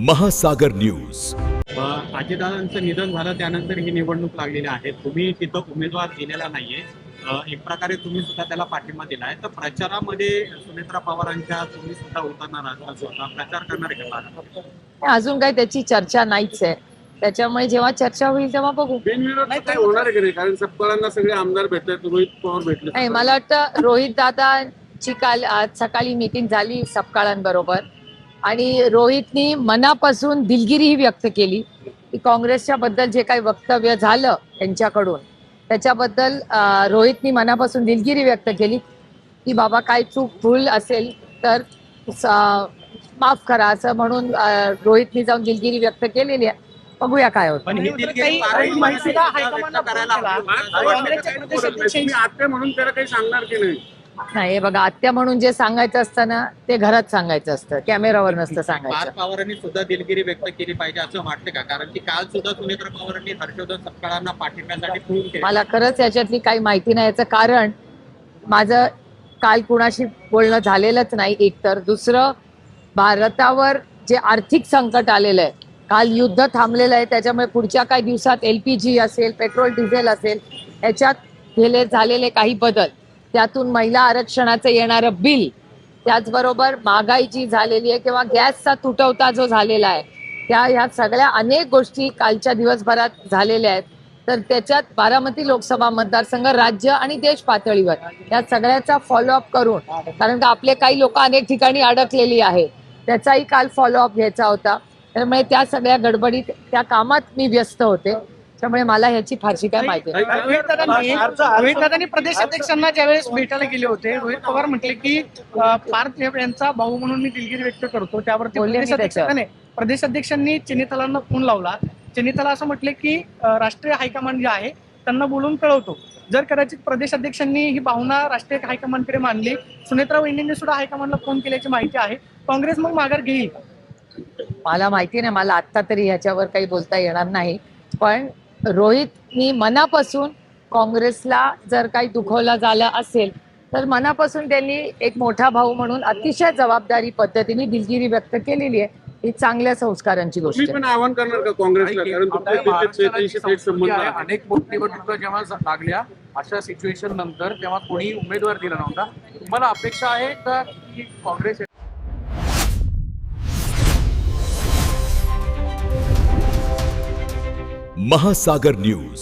महासागर न्यूज. अजितदादांचं निधन झालं त्यानंतर ही निवडणूक लागलेली आहे. तुम्ही तिथं उमेदवार दिलेला नाहीये. एक प्रकारे तुम्ही सुद्धा त्याला पाठिंबा दिला आहे. तर प्रचारामध्ये सुनेत्रा पवारांच्या तुम्ही सुद्धा उतरणार आहात, स्वतः प्रचार करणार आहे का? अजून काही त्याची चर्चा नाहीच आहे. त्याच्यामुळे जेव्हा चर्चा होईल तेव्हा बघू. बिनविरोध काय होणार आहे की नाही? कारण सपकाळांना सगळे आमदार भेटतात, रोहित पवार भेटले. नाही, मला वाटतं रोहित दादाची काल आज सकाळी मीटिंग झाली सपकाळांबरोबर आणि रोहितनी मनापासून दिलगिरी व्यक्त केली की काँग्रेसच्या बद्दल जे काही वक्तव्य झालं त्यांच्याकडून त्याच्याबद्दल रोहितनी मनापासून दिलगिरी व्यक्त केली की बाबा काय चूक भूल असेल तर माफ करा असं म्हणून रोहितनी जाऊन दिलगिरी व्यक्त केलेली आहे. बघूया काय होतं. पण ही दिलगिरी आत्या म्हणून त्याला काही सांगणार की नाही? नाही, बघा, आत्या म्हणून जे सांगायचं असतं ना ते घरात सांगायचं असतं, कॅमेरावर नसतं सांगायचं. पार्थ पवारांनी सुद्धा दिलगिरी व्यक्त केली पाहिजे असं वाटतं का? कारण की काल सुद्धा सुनेत्रा पवारांनी हर्षवर्धन सपकाळांना पाठिंब्यासाठी फोन केला. मला खरंच याच्यातली काही माहिती नाही. याचं कारण माझं काल कुणाशी बोलणं झालेलंच नाही. एकतर दुसरं, भारतावर जे आर्थिक संकट आलेलं आहे, काल युद्ध थांबलेलं आहे, त्याच्यामुळे पुढच्या काही दिवसात LPG असेल, पेट्रोल डिझेल असेल, याच्यात झालेले काही बदल, त्यातून महिला आरक्षणाचं येणारं बिल, त्याचबरोबर महागाई जी झालेली आहे किंवा गॅसचा तुटवडा जो झालेला आहे, ह्या सगळ्या अनेक गोष्टी कालच्या दिवसभरात झालेल्या आहेत. तर त्याच्यात बारामती लोकसभा मतदारसंघ, राज्य आणि देश पातळीवर या सगळ्याचा फॉलोअप करून, कारण का आपले काही लोक अनेक ठिकाणी अडकलेली आहेत, त्याचाही काल फॉलोअप घ्यायचा होता. त्यामुळे त्या सगळ्या गडबडीत त्या कामात मी व्यस्त होते. त्यामुळे मला ह्याची फारशी काय माहिती नाही. रोहित दादांनी प्रदेशाध्यक्षांना ज्यावेळेस भेटायला गेले होते, रोहित पवार म्हटले की पार्थ यांचा भाऊ म्हणून मी दिलगिरी व्यक्त करतो. त्यावरती प्रदेशाध्यक्षांनी चिनीतलांना फोन लावला. चिनीतला असं म्हटले की राष्ट्रीय हायकमांड जे आहे त्यांना बोलून कळवतो. जर कदाचित प्रदेशाध्यक्षांनी ही भावना राष्ट्रीय हायकमांडकडे मांडली, सुनेत्रा वहिनींनी सुद्धा हायकमांडला फोन केल्याची माहिती आहे, काँग्रेस मग माघार घेईल? मला माहिती नाही, मला आत्ता तरी ह्याच्यावर काही बोलता येणार नाही. पण रोहितनी मनापासून काँग्रेसला जर काही दुखवलं झालं असेल तर मनापासून त्यांनी एक मोठा भाऊ म्हणून अतिशय जबाबदारी पद्धतीने दिलगिरी व्यक्त केलेली आहे. ही चांगल्या संस्कारांची गोष्ट तुम्ही आहे. पण आवाहन करणार का काँग्रेसला? कारण तुमचे संबंध आहे. अनेक निवडणुका जेव्हा लागल्या अशा सिच्युएशन नंतर तेव्हा कोणी उमेदवार दिला नव्हता. तुम्हाला अपेक्षा आहे का की काँग्रेस महासागर न्यूज.